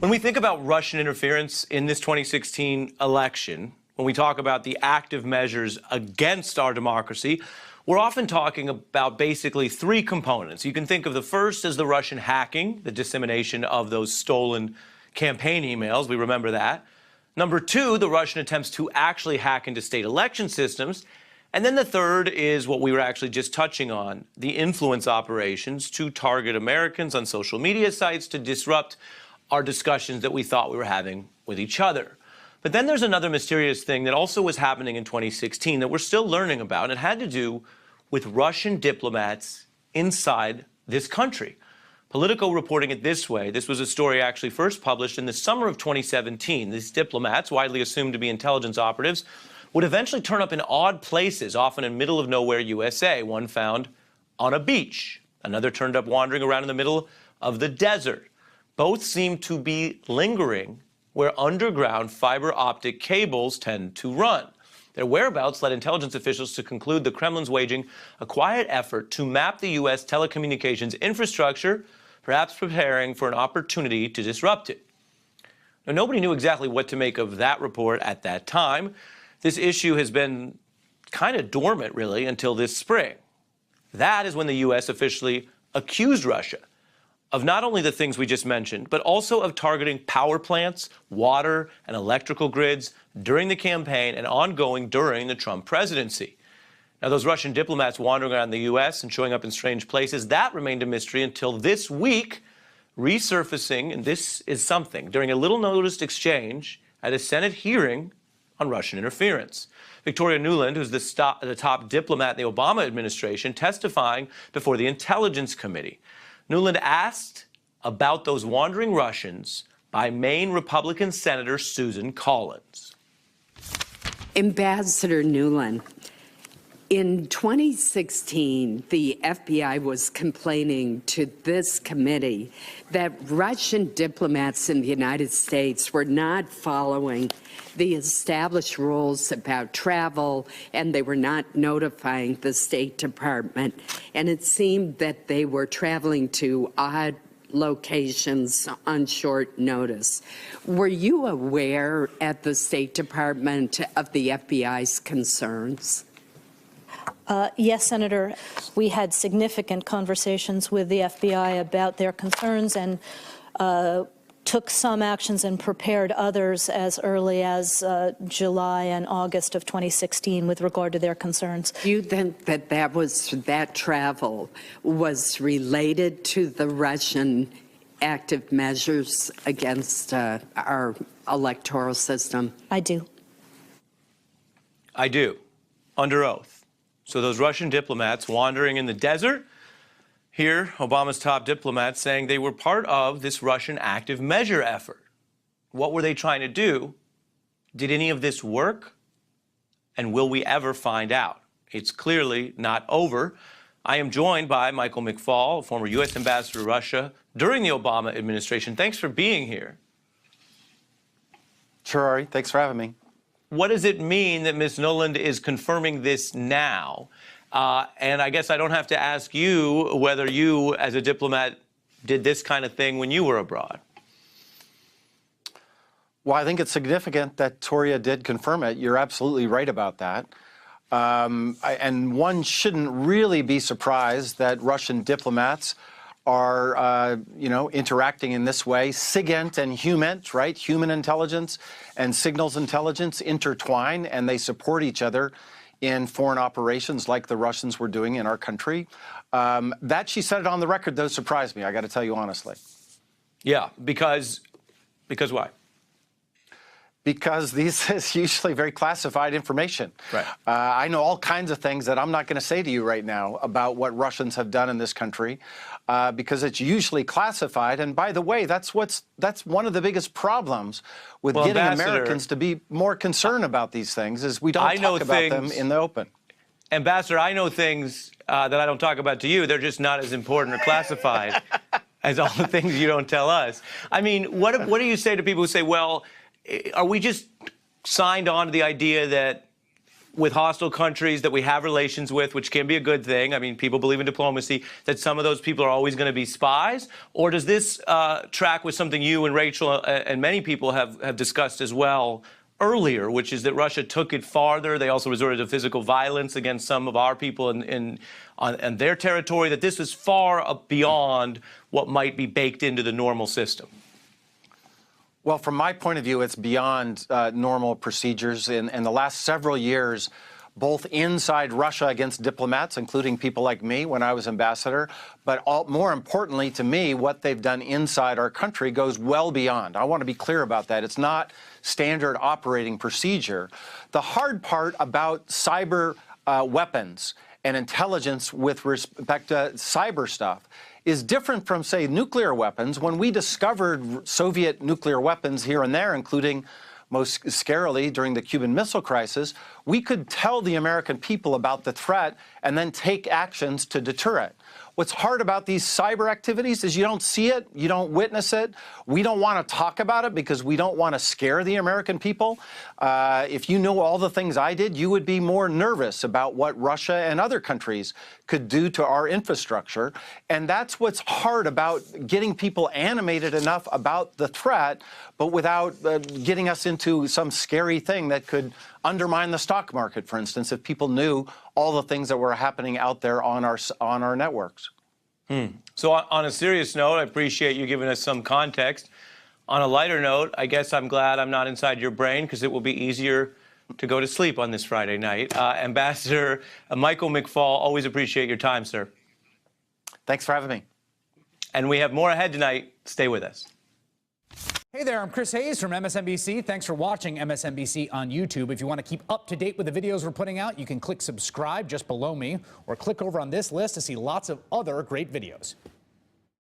When we think about Russian interference in this 2016 election, when we talk about the active measures against our democracy, we're often talking about basically three components. You can think of the first as the Russian hacking, the dissemination of those stolen campaign emails. We remember that. Number two, the Russian attempts to actually hack into state election systems. And then the third is what we were actually just touching on, the influence operations to target Americans on social media sites to disrupt our discussions that we thought we were having with each other. But then there's another mysterious thing that also was happening in 2016 that we're still learning about, and it had to do with Russian diplomats inside this country. Politico reporting it this way. This was a story actually first published in the summer of 2017. These diplomats, widely assumed to be intelligence operatives, would eventually turn up in odd places, often in middle-of-nowhere USA. One found on a beach. Another turned up wandering around in the middle of the desert. Both seem to be lingering where underground fiber optic cables tend to run. Their whereabouts led intelligence officials to conclude the Kremlin's waging a quiet effort to map the U.S. telecommunications infrastructure, perhaps preparing for an opportunity to disrupt it. Now, nobody knew exactly what to make of that report at that time. This issue has been kind of dormant, really, until this spring. That is when the U.S. officially accused Russia of not only the things we just mentioned, but also of targeting power plants, water, and electrical grids during the campaign and ongoing during the Trump presidency. Now, those Russian diplomats wandering around the U.S. and showing up in strange places, that remained a mystery until this week, resurfacing, and this is something, during a little-noticed exchange at a Senate hearing on Russian interference. Victoria Nuland, who's the top diplomat in the Obama administration, testifying before the Intelligence Committee. Nuland asked about those wandering Russians by Maine Republican Senator Susan Collins. Ambassador Nuland, in 2016, the FBI was complaining to this committee that Russian diplomats in the United States were not following the established rules about travel, and they were not notifying the State Department. And it seemed that they were traveling to odd locations on short notice. Were you aware at the State Department of the FBI's concerns? Yes, Senator. We had significant conversations with the FBI about their concerns and took some actions and prepared others as early as July and August of 2016 with regard to their concerns. Do you think that that travel was related to the Russian active measures against our electoral system? I do. I do, under oath. So those Russian diplomats wandering in the desert, here, Obama's top diplomats saying they were part of this Russian active measure effort. What were they trying to do? Did any of this work? And will we ever find out? It's clearly not over. I am joined by Michael McFaul, former U.S. ambassador to Russia during the Obama administration. Thanks for being here. Sure, Ari. Thanks for having me. What does it mean that Ms. Nuland is confirming this now? And I guess I don't have to ask you whether you, as a diplomat, did this kind of thing when you were abroad. Well, I think it's significant that Toria did confirm it. You're absolutely right about that. And one shouldn't really be surprised that Russian diplomats are, interacting in this way. SIGINT and HUMINT, right? Human intelligence and signals intelligence intertwine, and they support each other in foreign operations like the Russians were doing in our country. That she said it on the record, though, surprised me, I got to tell you honestly. Yeah, because why? Because this is usually very classified information. Right. I know all kinds of things that I'm not going to say to you right now about what Russians have done in this country, because it's usually classified. And by the way, that's one of the biggest problems with getting Americans to be more concerned about these things is we don't talk about them in the open. Ambassador, I know things that I don't talk about to you. They're just not as important or classified as all the things you don't tell us. I mean, what do you say to people who say, well, are we just signed on to the idea that with hostile countries that we have relations with, which can be a good thing. I mean, people believe in diplomacy, that some of those people are always going to be spies? Or does this track with something you and Rachel and many people have discussed as well earlier, which is that Russia took it farther? They also resorted to physical violence against some of our people on their territory, that this is far beyond what might be baked into the normal system. Well, from my point of view, it's beyond normal procedures. In the last several years, both inside Russia against diplomats, including people like me when I was ambassador, but more importantly to me, what they've done inside our country goes well beyond. I want to be clear about that. It's not standard operating procedure. The hard part about cyber weapons and intelligence with respect to cyber stuff is different from, say, nuclear weapons. When we discovered Soviet nuclear weapons here and there, including most scarily during the Cuban Missile Crisis, we could tell the American people about the threat and then take actions to deter it. What's hard about these cyber activities is you don't see it, you don't witness it. We don't want to talk about it because we don't want to scare the American people. If you knew all the things I did, you would be more nervous about what Russia and other countries could do to our infrastructure. And that's what's hard about getting people animated enough about the threat, but without getting us into some scary thing that could undermine the stock market, for instance, if people knew all the things that were happening out there on our networks. So on a serious note, I appreciate you giving us some context. On a lighter note, I guess I'm glad I'm not inside your brain, because it will be easier to go to sleep on this Friday night. Ambassador Michael McFaul, always appreciate your time, sir. Thanks for having me. And we have more ahead tonight. Stay with us. Hey there, I'm Chris Hayes from MSNBC. Thanks for watching MSNBC on YouTube. If you want to keep up to date with the videos we're putting out, you can click subscribe just below me, or click over on this list to see lots of other great videos.